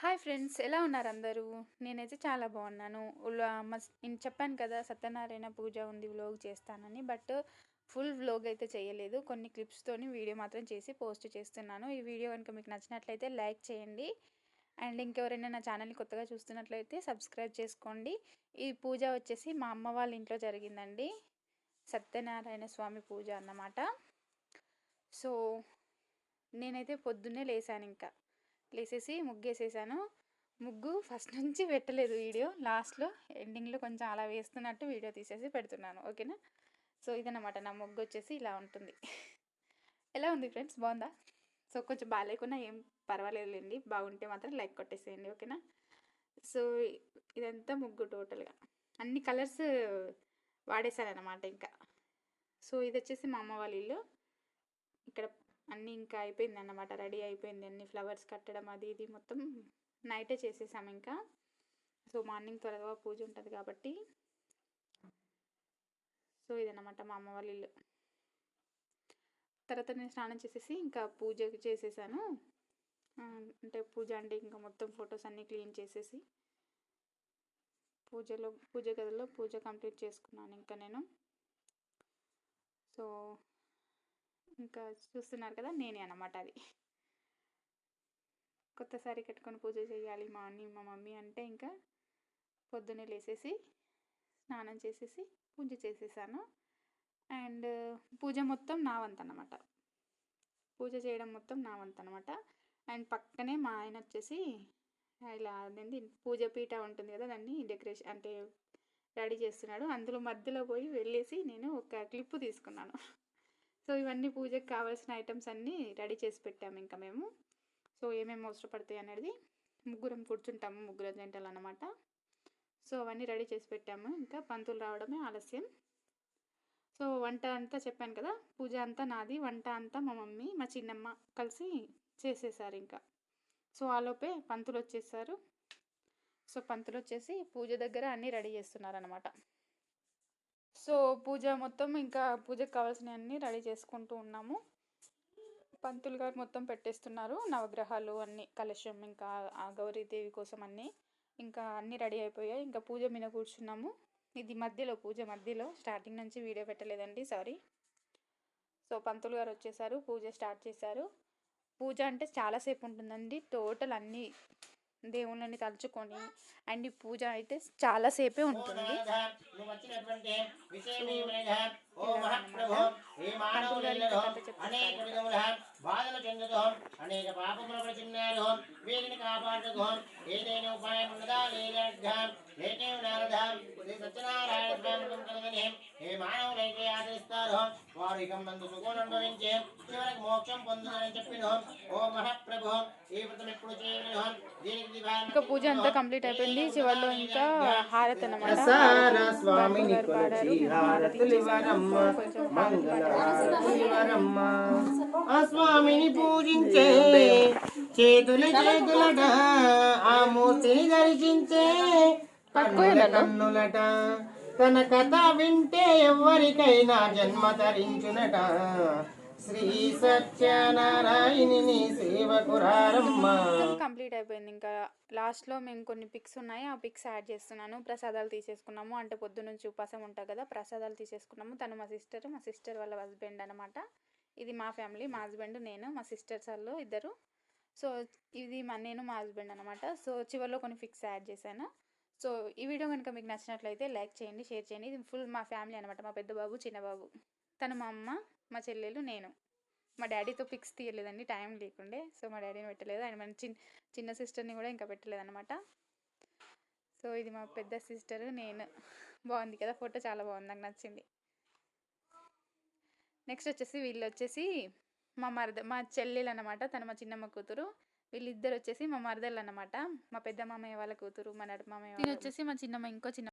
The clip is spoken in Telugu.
హాయ్ ఫ్రెండ్స్, ఎలా ఉన్నారు అందరూ? నేనైతే చాలా బాగున్నాను. చెప్పాను కదా, సత్యనారాయణ పూజ ఉంది, వ్లోగ్ చేస్తానని. బట్ ఫుల్ వ్లోగ్ అయితే చేయలేదు, కొన్ని క్లిప్స్తోని వీడియో మాత్రం చేసి పోస్ట్ చేస్తున్నాను. ఈ వీడియో కనుక మీకు నచ్చినట్లయితే లైక్ చేయండి. అండ్ ఇంకెవరైనా నా ఛానల్ని కొత్తగా చూస్తున్నట్లయితే సబ్స్క్రైబ్ చేసుకోండి. ఈ పూజ వచ్చేసి మా అమ్మ వాళ్ళ ఇంట్లో జరిగిందండి. సత్యనారాయణ స్వామి పూజ అన్నమాట. సో నేనైతే పొద్దున్నే లేసాను, ఇంకా లేసేసి ముగ్గేసేసాను. ముగ్గు ఫస్ట్ నుంచి పెట్టలేదు వీడియో, లాస్ట్లో ఎండింగ్లో కొంచెం అలా వేస్తున్నట్టు వీడియో తీసేసి పెడుతున్నాను, ఓకేనా? సో ఇదన్నమాట, నా ముగ్గు వచ్చేసి ఇలా ఉంటుంది. ఎలా ఉంది ఫ్రెండ్స్, బాగుందా? సో కొంచెం బాగాలేకున్నా ఏం పర్వాలేదులేండి, బాగుంటే మాత్రం లైక్ కొట్టేసేయండి, ఓకేనా? సో ఇదంతా ముగ్గు టోటల్గా అన్ని కలర్స్ వాడేసానమాట ఇంకా. సో ఇది వచ్చేసి మా అమ్మ వాళ్ళ ఇల్లు. ఇక్కడ అన్నీ ఇంకా అయిపోయింది అన్నమాట, రెడీ అయిపోయింది. అన్ని ఫ్లవర్స్ కట్టడం అది ఇది మొత్తం నైటే చేసేసాము ఇంకా. సో మార్నింగ్ త్వరగా పూజ ఉంటుంది కాబట్టి. సో ఇదన్నమాట మా అమ్మ వాళ్ళ ఇల్లు. తర్వాత నేను స్నానం చేసేసి ఇంకా పూజ చేసేసాను. అంటే పూజ అంటే ఇంకా మొత్తం ఫొటోస్ అన్నీ క్లీన్ చేసేసి పూజ గదిలో పూజ కంప్లీట్ చేసుకున్నాను ఇంకా నేను. సో ఇంకా చూస్తున్నారు కదా, నేనే అన్నమాట అది. కొత్త సారీ కట్టుకొని పూజ చేయాలి మార్నింగ్ మా మమ్మీ అంటే, ఇంకా పొద్దున్నే లేసేసి స్నానం చేసేసి పూజ చేసేసాను. అండ్ పూజ మొత్తం నా వంతు అన్నమాట, పూజ చేయడం మొత్తం నా వంతు అనమాట. అండ్ పక్కనే మా ఆయన వచ్చేసి ఇలా అదేంటి పూజ పీఠ ఉంటుంది కదా, దాన్ని డెకరేషన్ అంటే రెడీ చేస్తున్నాడు. అందులో మధ్యలో పోయి వెళ్ళేసి నేను ఒక క్లిప్ తీసుకున్నాను. సో ఇవన్నీ పూజకి కావాల్సిన ఐటమ్స్ అన్నీ రెడీ చేసి పెట్టాము ఇంకా మేము. సో ఏమేమి అవసరపడతాయి అనేది, ముగ్గురం కూర్చుంటాము, ముగ్గురు జంటలు అన్నమాట. సో అవన్నీ రెడీ చేసి పెట్టాము, ఇంకా పంతులు రావడమే ఆలస్యం. సో వంట అంతా చెప్పాను కదా, పూజ అంతా నాది, వంట అంతా మా మమ్మీ మా చిన్నమ్మ కలిసి చేసేసారు ఇంకా. సో ఆలోపే పంతులు వచ్చేసారు. సో పంతులు వచ్చేసి పూజ దగ్గర అన్నీ రెడీ చేస్తున్నారు అనమాట. సో పూజ మొత్తం ఇంకా పూజకు కావాల్సినవన్నీ రెడీ చేసుకుంటూ ఉన్నాము. పంతులు గారు మొత్తం పెట్టేస్తున్నారు, నవగ్రహాలు అన్నీ, కలశం, ఇంకా ఆ గౌరీదేవి కోసం అన్నీ ఇంకా అన్నీ రెడీ అయిపోయాయి. ఇంకా పూజ మీద కూర్చున్నాము. ఇది మధ్యలో, పూజ మధ్యలో, స్టార్టింగ్ నుంచి వీడియో పెట్టలేదండి, సారీ. సో పంతులు గారు వచ్చేసారు, పూజ స్టార్ట్ చేశారు. పూజ అంటే చాలాసేపు ఉంటుందండి, టోటల్ అన్ని దేవుళ్ళని తలుచుకొని. అండ్ ఈ పూజ అయితే చాలాసేపే ఉంటుంది. పంతులు గారు ఇంకా కథ చెప్పేస్తారు. బాధలు చెందుతూ అనేక పాపములు చిన్నారు, వీరిని కాపాడుతూ ఏదైనా ఉపాయం ఉన్నదా లేదా శ్రీ సత్యనారాయణ స్వామి కలగని ఏ మానవులైతే ఆదరిస్తారో వారు ఇక మందు సుఖం అనుభవించి చివరికి మోక్షం పొందుతారని చెప్పిన ఓ మహాప్రభు ఈ వ్రతం ఎప్పుడు చేయను. ఇంకా పూజ అంతా కంప్లీట్ అయిపోయింది. చివరిలో ఇంకా హారతి అన్నమాట, స్వామిని కొలిచి హారతులు ఇవ్వరమ్మ, మంగళ హారతులు ఇవ్వరమ్మ. ఆ స్వామిని పూజించే చేతులట, ఆ మూర్తిని దర్శించే కన్నులట, తన కథ వింటే ఎవరికైనా జన్మ తరించునట. శ్రీ సత్యనారాయణుని సేవకురారమ్మ. కంప్లీట్ అయిపోయింది. ఇంకా లాస్ట్లో మేము కొన్ని పిక్స్ ఉన్నాయి, ఆ పిక్స్ యాడ్ చేస్తున్నాను. ప్రసాదాలు తీసేసుకున్నాము, అంటే పొద్దు నుంచి ఉపాసం ఉంటాం కదా, ప్రసాదాలు తీసేసుకున్నాము. తను మా సిస్టర్ వాళ్ళ హస్బెండ్ అనమాట. ఇది మా ఫ్యామిలీ, మా హస్బెండ్, నేను, మా సిస్టర్స్ వాళ్ళు ఇద్దరు. సో ఇది నేను మా హస్బెండ్ అనమాట. సో చివరిలో కొన్ని పిక్స్ యాడ్ చేశాను. సో ఈ వీడియో కనుక మీకు నచ్చినట్లయితే లైక్ చేయండి, షేర్ చేయండి. ఇది ఫుల్ మా ఫ్యామిలీ అనమాట, మా పెద్ద బాబు, చిన్న బాబు, తను మా అమ్మ, మా చెల్లెలు, నేను. మా డాడీతో పిక్స్ తీయలేదండి, టైం లేకుండే. సో మా డాడీని పెట్టలేదు, ఆయన మన చిన్న సిస్టర్ని కూడా ఇంకా పెట్టలేదు అనమాట. సో ఇది మా పెద్ద సిస్టర్, నేను. బాగుంది కదా ఫోటో, చాలా బాగుంది, నాకు నచ్చింది. నెక్స్ట్ వచ్చేసి వీళ్ళు వచ్చేసి మా చెల్లెలు అనమాట, తను మా చిన్నమ్మ కూతురు. వీళ్ళిద్దరు వచ్చేసి మా మరదళ్ళు అనమాట, మా పెద్ద మామయ్య వాళ్ళ కూతురు, మా నడు మామయ్య వచ్చేసి మా చిన్నమ్మ ఇంకో చిన్న